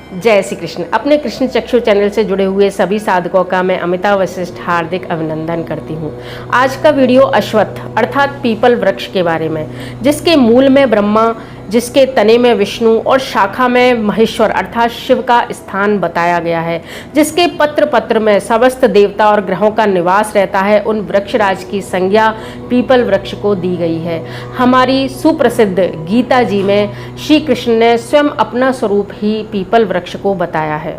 जय श्री कृष्ण। अपने कृष्ण चक्षु चैनल से जुड़े हुए सभी साधकों का मैं अमिता वशिष्ठ हार्दिक अभिनंदन करती हूँ। आज का वीडियो अश्वत्थ अर्थात पीपल वृक्ष के बारे में, जिसके मूल में ब्रह्मा, जिसके तने में विष्णु और शाखा में महेश्वर अर्थात शिव का स्थान बताया गया है, जिसके पत्र पत्र में समस्त देवता और ग्रहों का निवास रहता है, उन वृक्षराज की संज्ञा पीपल वृक्ष को दी गई है। हमारी सुप्रसिद्ध गीता जी में श्री कृष्ण ने स्वयं अपना स्वरूप ही पीपल वृक्ष को बताया है।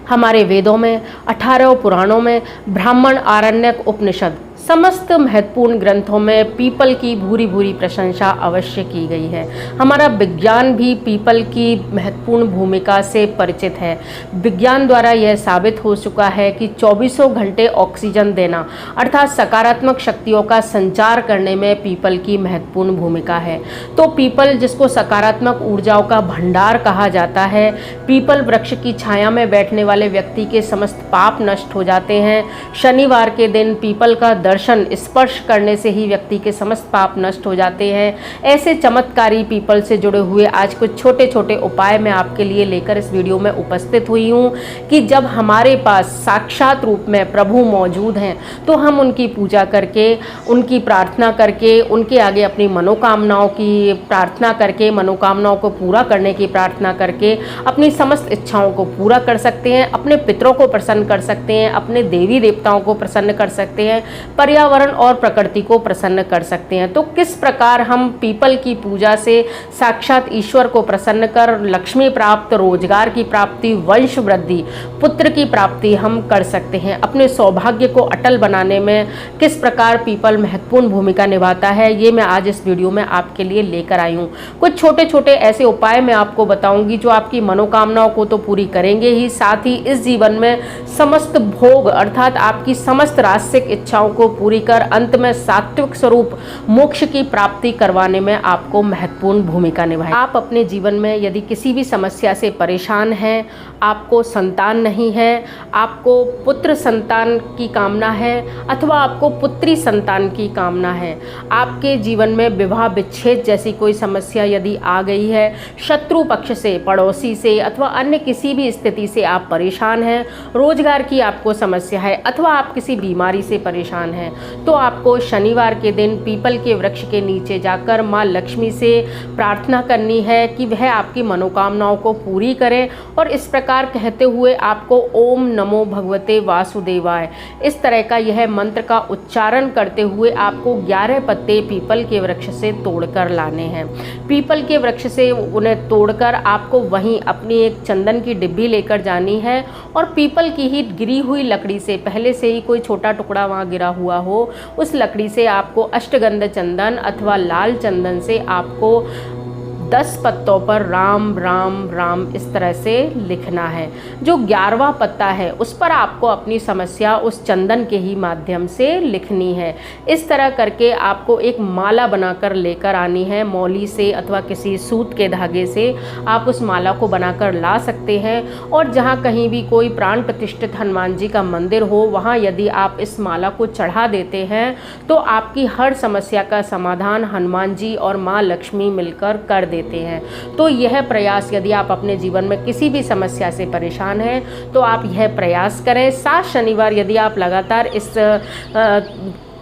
हमारे वेदों में, 18 पुराणों में, ब्राह्मण, आरण्यक, उपनिषद समस्त महत्वपूर्ण ग्रंथों में पीपल की भूरी भूरी प्रशंसा अवश्य की गई है। हमारा विज्ञान भी पीपल की महत्वपूर्ण भूमिका से परिचित है। विज्ञान द्वारा यह साबित हो चुका है कि 24 घंटे ऑक्सीजन देना अर्थात सकारात्मक शक्तियों का संचार करने में पीपल की महत्वपूर्ण भूमिका है। तो पीपल, जिसको सकारात्मक ऊर्जाओं का भंडार कहा जाता है, पीपल वृक्ष की छाया में बैठने वाले व्यक्ति के समस्त पाप नष्ट हो जाते हैं। शनिवार के दिन पीपल का दर्शन, स्पर्श करने से ही व्यक्ति के समस्त पाप नष्ट हो जाते हैं। ऐसे चमत्कारी पीपल से जुड़े हुए आज कुछ छोटे छोटे उपाय मैं आपके लिए लेकर इस वीडियो में उपस्थित हुई हूँ कि जब हमारे पास साक्षात रूप में प्रभु मौजूद हैं तो हम उनकी पूजा करके, उनकी प्रार्थना करके, उनके आगे अपनी मनोकामनाओं की प्रार्थना करके, मनोकामनाओं को पूरा करने की प्रार्थना करके अपनी समस्त इच्छाओं को पूरा कर सकते हैं, अपने पितरों को प्रसन्न कर सकते हैं, अपने देवी देवताओं को प्रसन्न कर सकते हैं, पर्यावरण और प्रकृति को प्रसन्न कर सकते हैं। तो किस प्रकार हम पीपल की पूजा से साक्षात ईश्वर को प्रसन्न कर लक्ष्मी प्राप्त, रोजगार की प्राप्ति, वंश वृद्धि, पुत्र की प्राप्ति हम कर सकते हैं। अपने सौभाग्य को अटल बनाने में किस प्रकार पीपल महत्वपूर्ण भूमिका निभाता है, ये मैं आज इस वीडियो में आपके लिए लेकर आई हूँ। कुछ छोटे छोटे ऐसे उपाय मैं आपको बताऊंगी जो आपकी मनोकामनाओं को तो पूरी करेंगे ही, साथ ही इस जीवन में समस्त भोग अर्थात आपकी समस्त राजसिक इच्छाओं को पूरी कर अंत में सात्विक स्वरूप मोक्ष की प्राप्ति करवाने में आपको महत्वपूर्ण भूमिका निभाए। आप अपने जीवन में यदि किसी भी समस्या से परेशान हैं, आपको संतान नहीं है, आपको पुत्र संतान की कामना है अथवा आपको पुत्री संतान की कामना है, आपके जीवन में विवाह विच्छेद जैसी कोई समस्या यदि आ गई है, शत्रु पक्ष से, पड़ोसी से अथवा अन्य किसी भी स्थिति से आप परेशान हैं, रोजगार की आपको समस्या है अथवा आप किसी बीमारी से परेशान हैं, तो आपको शनिवार के दिन पीपल के वृक्ष के नीचे जाकर माँ लक्ष्मी से प्रार्थना करनी है कि वह आपकी मनोकामनाओं को पूरी करें। और इस प्रकार कहते हुए आपको ओम नमो भगवते वासुदेवाय इस तरह का यह मंत्र का उच्चारण करते हुए आपको 11 पत्ते पीपल के वृक्ष से तोड़कर लाने हैं। पीपल के वृक्ष से उन्हें तोड़कर आपको वहीं अपनी एक चंदन की डिब्बी लेकर जानी है और पीपल की ही गिरी हुई लकड़ी से, पहले से ही कोई छोटा टुकड़ा वहाँ गिरा हुआ हो, उस लकड़ी से आपको अष्टगंध चंदन अथवा लाल चंदन से आपको 10 पत्तों पर राम राम राम इस तरह से लिखना है। जो 11वां पत्ता है उस पर आपको अपनी समस्या उस चंदन के ही माध्यम से लिखनी है। इस तरह करके आपको एक माला बनाकर लेकर आनी है। मौली से अथवा किसी सूत के धागे से आप उस माला को बनाकर ला सकते हैं। और जहाँ कहीं भी कोई प्राण प्रतिष्ठित हनुमान जी का मंदिर हो, वहाँ यदि आप इस माला को चढ़ा देते हैं तो आपकी हर समस्या का समाधान हनुमान जी और माँ लक्ष्मी मिलकर कर देते हैं। तो यह प्रयास, यदि आप अपने जीवन में किसी भी समस्या से परेशान हैं तो आप यह प्रयास करें। 7 शनिवार यदि आप लगातार इस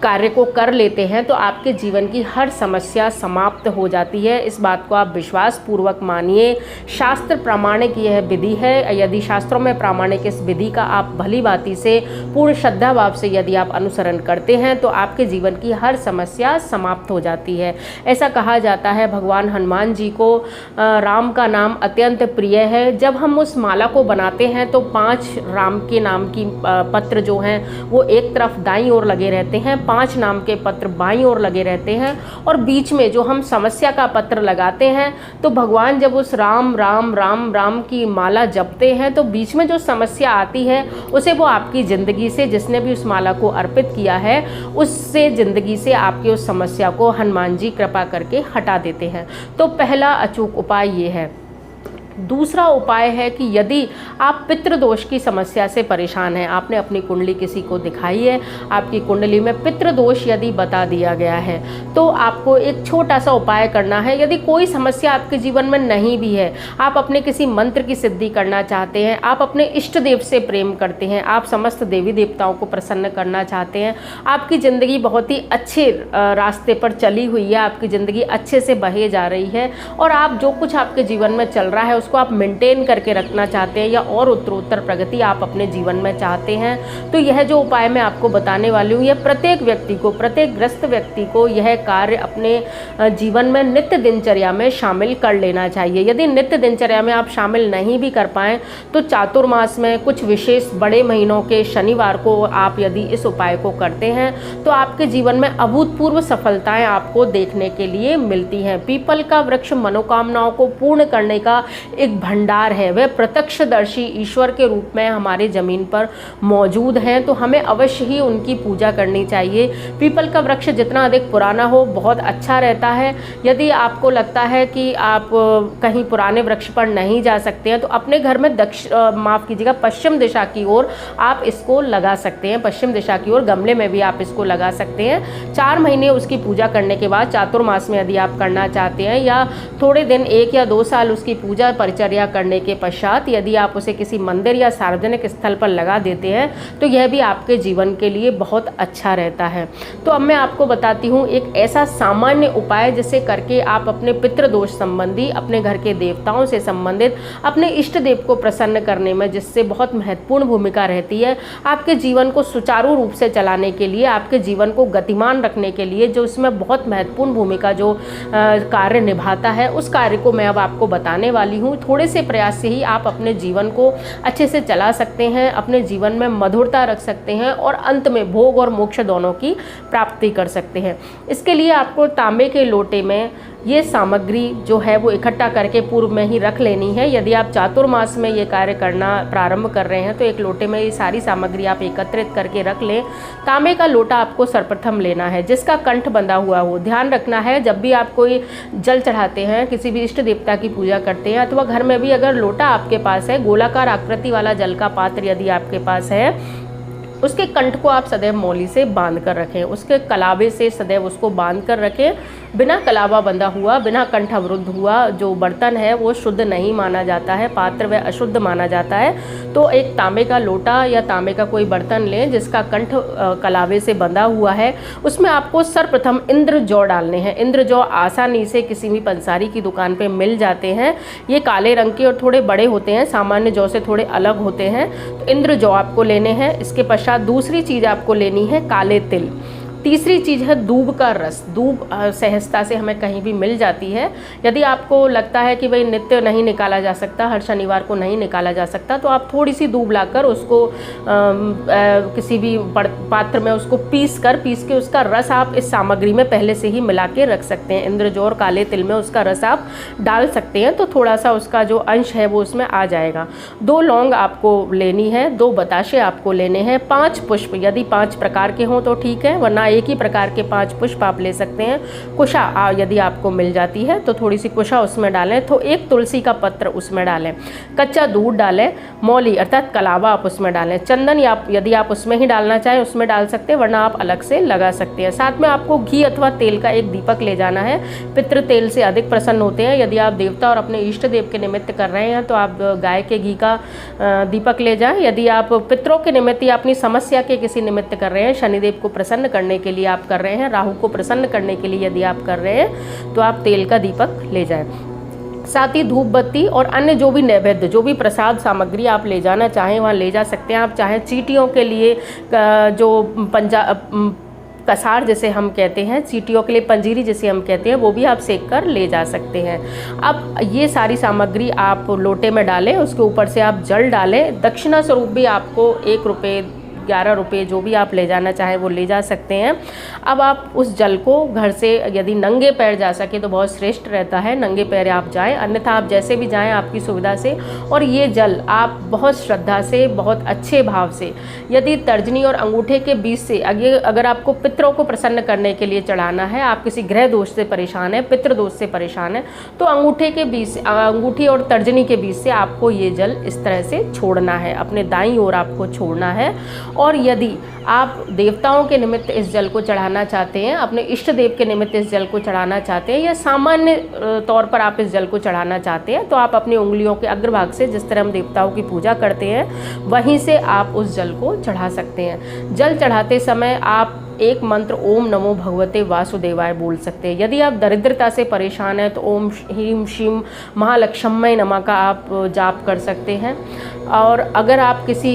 कार्य को कर लेते हैं तो आपके जीवन की हर समस्या समाप्त हो जाती है। इस बात को आप विश्वास पूर्वक मानिए। शास्त्र प्रामाणिक यह विधि है। यदि शास्त्रों में प्रामाणिक इस विधि का आप भली भांति से पूर्ण श्रद्धा भाव से यदि आप अनुसरण करते हैं तो आपके जीवन की हर समस्या समाप्त हो जाती है। ऐसा कहा जाता है भगवान हनुमान जी को राम का नाम अत्यंत प्रिय है। जब हम उस माला को बनाते हैं तो 5 राम के नाम की पत्र जो हैं वो एक तरफ दाईं ओर लगे रहते हैं, 5 नाम के पत्र बाईं ओर लगे रहते हैं और बीच में जो हम समस्या का पत्र लगाते हैं तो भगवान जब उस राम राम राम राम की माला जपते हैं तो बीच में जो समस्या आती है उसे वो आपकी ज़िंदगी से, जिसने भी उस माला को अर्पित किया है, उससे ज़िंदगी से आपकी उस समस्या को हनुमान जी कृपा करके हटा देते हैं। तो पहला अचूक उपाय ये है। दूसरा उपाय है कि यदि आप पितृदोष की समस्या से परेशान हैं, आपने अपनी कुंडली किसी को दिखाई है, आपकी कुंडली में पितृदोष यदि बता दिया गया है, तो आपको एक छोटा सा उपाय करना है। यदि कोई समस्या आपके जीवन में नहीं भी है, आप अपने किसी मंत्र की सिद्धि करना चाहते हैं, आप अपने इष्ट देव से प्रेम करते हैं, आप समस्त देवी देवताओं को प्रसन्न करना चाहते हैं, आपकी ज़िंदगी बहुत ही अच्छे रास्ते पर चली हुई है, आपकी ज़िंदगी अच्छे से बहे जा रही है और आप जो कुछ आपके जीवन में चल रहा है उसको आप मेंटेन करके रखना चाहते हैं या और उत्तरोत्तर प्रगति आप अपने जीवन में चाहते हैं, तो यह जो उपाय मैं आपको बताने वाली हूँ, यह प्रत्येक व्यक्ति को, प्रत्येक ग्रस्त व्यक्ति को यह कार्य अपने जीवन में नित्य दिनचर्या में शामिल कर लेना चाहिए। यदि नित्य दिनचर्या में आप शामिल नहीं भी कर पाएँ तो चातुर्मास में कुछ विशेष बड़े महीनों के शनिवार को आप यदि इस उपाय को करते हैं तो आपके जीवन में अभूतपूर्व सफलताएं आपको देखने के लिए मिलती हैं। पीपल का वृक्ष मनोकामनाओं को पूर्ण करने का एक भंडार है, वह प्रत्यक्षदर्शी ईश्वर के रूप में हमारे ज़मीन पर मौजूद हैं, तो हमें अवश्य ही उनकी पूजा करनी चाहिए। पीपल का वृक्ष जितना अधिक पुराना हो बहुत अच्छा रहता है। यदि आपको लगता है कि आप कहीं पुराने वृक्ष पर नहीं जा सकते हैं तो अपने घर में माफ़ कीजिएगा पश्चिम दिशा की ओर आप इसको लगा सकते हैं, पश्चिम दिशा की ओर गमले में भी आप इसको लगा सकते हैं। 4 महीने उसकी पूजा करने के बाद चातुर्मास में यदि आप करना चाहते हैं या थोड़े दिन 1 या 2 साल उसकी पूजा परिचर्या करने के पश्चात यदि आप उसे किसी मंदिर या सार्वजनिक स्थल पर लगा देते हैं तो यह भी आपके जीवन के लिए बहुत अच्छा रहता है। तो अब मैं आपको बताती हूँ एक ऐसा सामान्य उपाय जिसे करके आप अपने पितृदोष संबंधी, अपने घर के देवताओं से संबंधित, अपने इष्ट देव को प्रसन्न करने में जिससे बहुत महत्वपूर्ण भूमिका रहती है, आपके जीवन को सुचारू रूप से चलाने के लिए, आपके जीवन को गतिमान रखने के लिए, जो इसमें बहुत महत्वपूर्ण भूमिका जो कार्य निभाता है, उस कार्य को मैं अब आपको बताने वाली हूँ। थोड़े से प्रयास से ही आप अपने जीवन को अच्छे से चला सकते हैं, अपने जीवन में मधुरता रख सकते हैं और अंत में भोग और मोक्ष दोनों की प्राप्ति कर सकते हैं। इसके लिए आपको तांबे के लोटे में ये सामग्री जो है वो इकट्ठा करके पूर्व में ही रख लेनी है। यदि आप चातुर्मास में ये कार्य करना प्रारंभ कर रहे हैं तो एक लोटे में ये सारी सामग्री आप एकत्रित करके रख लें। तांबे का लोटा आपको सर्वप्रथम लेना है जिसका कंठ बंधा हुआ हो। ध्यान रखना है जब भी आप कोई जल चढ़ाते हैं, किसी भी इष्ट देवता की पूजा करते हैं अथवा घर में भी अगर लोटा आपके पास है, गोलाकार आकृति वाला जल का पात्र यदि आपके पास है, उसके कंठ को आप सदैव मौली से बांध कर रखें, उसके कलावे से सदैव उसको बांध कर रखें। बिना कलावा बंधा हुआ, बिना कंठ अवरुद्ध हुआ जो बर्तन है वो शुद्ध नहीं माना जाता है, पात्र वह अशुद्ध माना जाता है। तो एक तांबे का लोटा या तांबे का कोई बर्तन लें जिसका कंठ कलावे से बंधा हुआ है। उसमें आपको सर्वप्रथम इंद्र जौ डालने हैं। इंद्र जौ आसानी से किसी भी पंसारी की दुकान पे मिल जाते हैं। ये काले रंग के और थोड़े बड़े होते हैं, सामान्य जौ से थोड़े अलग होते हैं। तो इंद्र जौ आपको लेने हैं। इसके पश्चात दूसरी चीज़ आपको लेनी है काले तिल। तीसरी चीज़ है दूब का रस। दूब सहजता से हमें कहीं भी मिल जाती है। यदि आपको लगता है कि भाई नित्य नहीं निकाला जा सकता, हर शनिवार को नहीं निकाला जा सकता, तो आप थोड़ी सी दूब लाकर उसको किसी भी पात्र में उसको पीस के उसका रस आप इस सामग्री में पहले से ही मिला के रख सकते हैं। इंद्रजौ और काले तिल में उसका रस आप डाल सकते हैं तो थोड़ा सा उसका जो अंश है वो उसमें आ जाएगा। 2 लौंग आपको लेनी है, 2 बताशे आपको लेने हैं, 5 पुष्प, यदि 5 प्रकार के हों तो ठीक है, वरना एक ही प्रकार के 5 पुष्प आप ले सकते हैं। कुशा यदि आपको मिल जाती है तो थोड़ी सी कुशा उसमें डालें, तो 1 तुलसी का पत्र उसमें डालें, कच्चा दूध डालें, मौली अर्थात कलावा आप उसमें डालें, चंदन या यदि आप उसमें ही डालना चाहें उसमें डाल सकते हैं, वरना आप अलग से लगा सकते हैं। साथ में आपको घी अथवा तेल का एक दीपक ले जाना है। पितृ तेल से अधिक प्रसन्न होते हैं। यदि आप देवता और अपने इष्ट देव के निमित्त कर रहे हैं तो आप गाय के घी का दीपक ले जाएं। यदि आप पितरों के निमित्त या अपनी समस्या के किसी निमित्त कर रहे हैं, शनिदेव को प्रसन्न करने के लिए आप कर रहे हैं, राहु को प्रसन्न करने के लिए यदि आप कर रहे हैं तो आप तेल का दीपक ले जाएं। साथ ही धूप बत्ती और अन्य जो भी नैवेद्य, जो भी प्रसाद सामग्री आप ले जाना चाहें वहाँ ले जा सकते हैं। आप चाहें चींटियों के लिए जो कसार जैसे हम कहते हैं, चींटियों के लिए पंजीरी जैसे हम कहते हैं, वो भी आप सेक कर ले जा सकते हैं। अब ये सारी सामग्री आप लोटे में डालें, उसके ऊपर से आप जल डालें। दक्षिणा स्वरूप भी आपको 1 रुपये 11 रुपये जो भी आप ले जाना चाहें वो ले जा सकते हैं। अब आप उस जल को घर से यदि नंगे पैर जा सके तो बहुत श्रेष्ठ रहता है, नंगे पैर आप जाएं, अन्यथा आप जैसे भी जाएं आपकी सुविधा से। और ये जल आप बहुत श्रद्धा से, बहुत अच्छे भाव से, यदि तर्जनी और अंगूठे के बीच से अगर आपको पितरों को प्रसन्न करने के लिए चढ़ाना है, आप किसी ग्रह दोष से परेशान है, पितृ दोष से परेशान है, तो अंगूठे के बीच से, अंगूठी और तर्जनी के बीच से आपको ये जल इस तरह से छोड़ना है, अपने दाईं ओर आपको छोड़ना है। और यदि आप देवताओं के निमित्त इस जल को चढ़ाना चाहते हैं, अपने इष्ट देव के निमित्त इस जल को चढ़ाना चाहते हैं, या सामान्य तौर पर आप इस जल को चढ़ाना चाहते हैं, तो आप अपनी उंगलियों के अग्रभाग से, जिस तरह हम देवताओं की पूजा करते हैं, वहीं से आप उस जल को चढ़ा सकते हैं। जल चढ़ाते समय आप एक मंत्र ओम नमो भगवते वासुदेवाय बोल सकते हैं। यदि आप दरिद्रता से परेशान हैं तो ओम ह्रीम श्रीम महालक्ष्म्यै नमः का आप जाप कर सकते हैं। और अगर आप किसी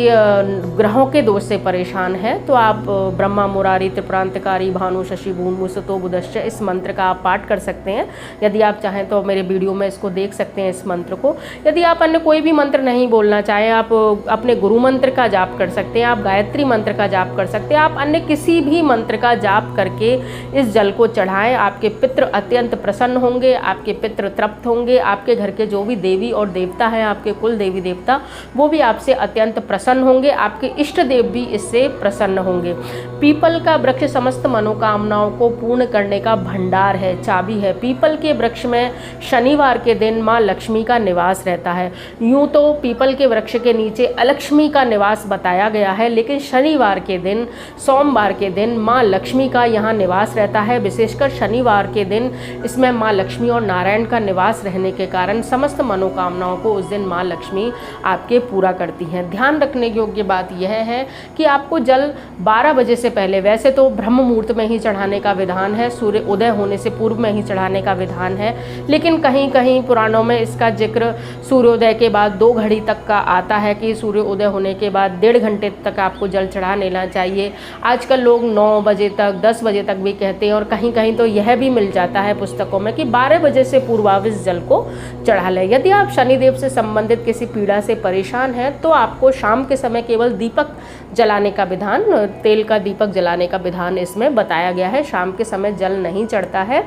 ग्रहों के दोष से परेशान हैं तो आप ब्रह्मा मुरारी त्रिपुरांतकारी भानु शशि भूमि सुतो बुधश्च इस मंत्र का आप पाठ कर सकते हैं। यदि आप चाहें तो मेरे वीडियो में इसको देख सकते हैं, इस मंत्र को। यदि आप अन्य कोई भी मंत्र नहीं बोलना चाहें, आप अपने गुरु मंत्र का जाप कर सकते हैं, आप गायत्री मंत्र का जाप कर सकते हैं, आप अन्य किसी भी मंत्र का जाप करके इस जल को चढ़ाएं। आपके पितृ अत्यंत प्रसन्न होंगे, आपके पितृ तृप्त होंगे, आपके घर के जो भी देवी और देवता हैं, आपके कुल देवी देवता, वो भी आपसे अत्यंत प्रसन्न होंगे, आपके इष्ट देव भी इससे प्रसन्न होंगे। पीपल का वृक्ष समस्त मनोकामनाओं को पूर्ण करने का भंडार है, चाबी है। पीपल के वृक्ष में शनिवार के दिन माँ लक्ष्मी का निवास रहता है। यूं तो पीपल के वृक्ष के नीचे अलक्ष्मी का निवास बताया गया है, लेकिन शनिवार के दिन, सोमवार के दिन माँ लक्ष्मी का यहाँ निवास रहता है। विशेषकर शनिवार के दिन इसमें माँ लक्ष्मी और नारायण का निवास रहने के कारण समस्त मनोकामनाओं को उस दिन माँ लक्ष्मी आपके पूरा करती हैं। ध्यान रखने योग्य बात यह है कि आपको जल 12 बजे से पहले, वैसे तो ब्रह्म मुहूर्त में ही चढ़ाने का विधान है, सूर्य उदय होने से पूर्व में ही चढ़ाने का विधान है, लेकिन कहीं कहीं पुराणों में इसका जिक्र सूर्योदय के बाद 2 घड़ी तक का आता है कि सूर्य उदय होने के बाद 1.5 घंटे तक आपको जल चढ़ा लेना चाहिए। आजकल लोग 9 बजे तक, 10 बजे तक भी कहते हैं, और कहीं कहीं तो यह भी मिल जाता है पुस्तकों में कि 12 बजे से पूर्व आप इस जल को चढ़ा लें। यदि आप शनिदेव से संबंधित किसी पीड़ा से परेशान हैं तो आपको शाम के समय केवल दीपक जलाने का विधान, तेल का दीपक जलाने का विधान इसमें बताया गया है। शाम के समय जल नहीं चढ़ता है,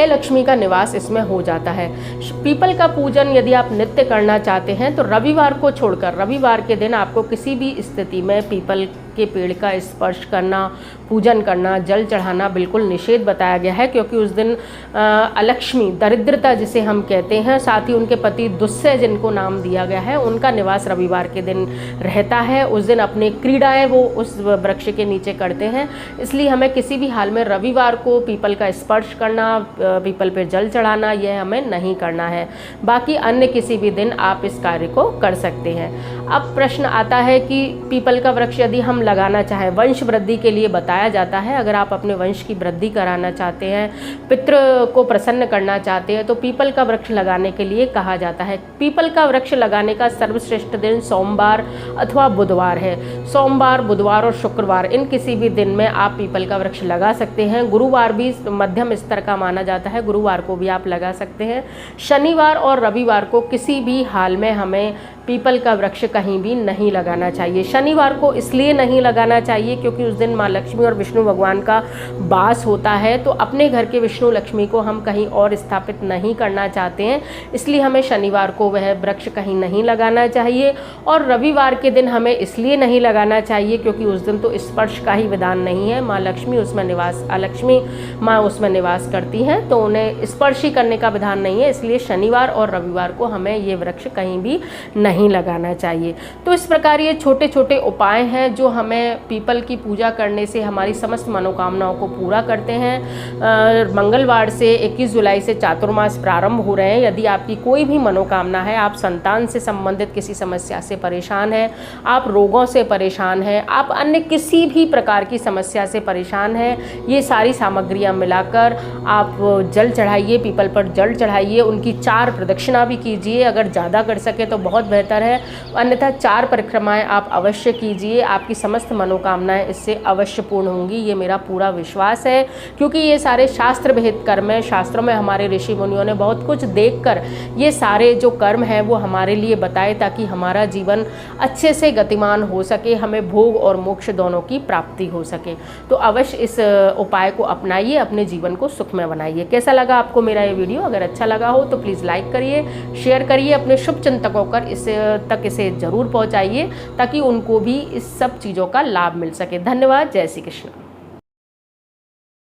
लक्ष्मी का निवास इसमें हो जाता है। पीपल का पूजन यदि आप नित्य करना चाहते हैं तो रविवार को छोड़कर, रविवार के दिन आपको किसी भी स्थिति में पीपल के पेड़ का स्पर्श करना, पूजन करना, जल चढ़ाना बिल्कुल निषेध बताया गया है, क्योंकि उस दिन अलक्ष्मी, दरिद्रता जिसे हम कहते हैं, साथ ही उनके पति दुस्सह जिनको नाम दिया गया है, उनका निवास रविवार के दिन रहता है। उस दिन अपनी क्रीड़ाएं वो उस वृक्ष के नीचे करते हैं, इसलिए हमें किसी भी हाल में रविवार को पीपल का स्पर्श करना, पीपल पर जल चढ़ाना, यह हमें नहीं करना है। बाकी अन्य किसी भी दिन आप इस कार्य को कर सकते हैं। अब प्रश्न आता है कि पीपल का वृक्ष यदि हम लगाना चाहें, वंश वृद्धि के लिए बताया जाता है, अगर आप अपने वंश की वृद्धि कराना चाहते हैं, पितृ को प्रसन्न करना चाहते हैं, तो पीपल का वृक्ष लगाने के लिए कहा जाता है। पीपल का वृक्ष लगाने का सर्वश्रेष्ठ दिन सोमवार अथवा बुधवार है। सोमवार, बुधवार और शुक्रवार, इन किसी भी दिन में आप पीपल का वृक्ष लगा सकते हैं। गुरुवार भी मध्यम स्तर का माना जाता है, गुरुवार को भी आप लगा सकते हैं। शनिवार और रविवार को किसी भी हाल में हमें पीपल का वृक्ष कहीं भी नहीं लगाना चाहिए। शनिवार को इसलिए नहीं लगाना चाहिए क्योंकि उस दिन माँ लक्ष्मी और विष्णु भगवान का वास होता है, तो अपने घर के विष्णु लक्ष्मी को हम कहीं और स्थापित नहीं करना चाहते हैं, इसलिए हमें शनिवार को वह वृक्ष कहीं नहीं लगाना चाहिए। और रविवार के दिन हमें इसलिए नहीं लगाना चाहिए क्योंकि उस दिन तो स्पर्श का ही विधान नहीं है, माँ लक्ष्मी उसमें निवास, अलक्ष्मी माँ उसमें निवास करती हैं, तो उन्हें स्पर्श ही करने का विधान नहीं है, इसलिए शनिवार और रविवार को हमें ये वृक्ष कहीं भी नहीं लगाना चाहिए। तो इस प्रकार ये छोटे छोटे उपाय हैं जो हमें पीपल की पूजा करने से हमारी समस्त मनोकामनाओं को पूरा करते हैं। मंगलवार से 21 जुलाई से चातुर्मास प्रारंभ हो रहे हैं। यदि आपकी कोई भी मनोकामना है, आप संतान से संबंधित किसी समस्या से परेशान हैं, आप रोगों से परेशान हैं, आप अन्य किसी भी प्रकार की समस्या से परेशान हैं, ये सारी सामग्रियां मिलाकर आप जल चढ़ाइए, पीपल पर जल चढ़ाइए, उनकी 4 प्रदक्षिणा भी कीजिए, अगर ज़्यादा कर सके तो बहुत बेहतर है, अन्यथा 4 परिक्रमाएं आप अवश्य कीजिए। आपकी समस्त समस्त मनोकामनाएं इससे अवश्य पूर्ण होंगी, ये मेरा पूरा विश्वास है। क्योंकि ये सारे शास्त्र विहित कर्म है, शास्त्रों में हमारे ऋषि मुनियों ने बहुत कुछ देखकर ये सारे जो कर्म हैं वो हमारे लिए बताए, ताकि हमारा जीवन अच्छे से गतिमान हो सके, हमें भोग और मोक्ष दोनों की प्राप्ति हो सके। तो अवश्य इस उपाय को अपनाइए, अपने जीवन को सुखमय बनाइए। कैसा लगा आपको मेरा ये वीडियो? अगर अच्छा लगा हो तो प्लीज़ लाइक करिए, शेयर करिए, अपने शुभ चिंतकों तक इसे ज़रूर पहुँचाइए, ताकि उनको भी इस सब चीज़ों का लाभ मिल सके। धन्यवाद। जय श्री कृष्ण।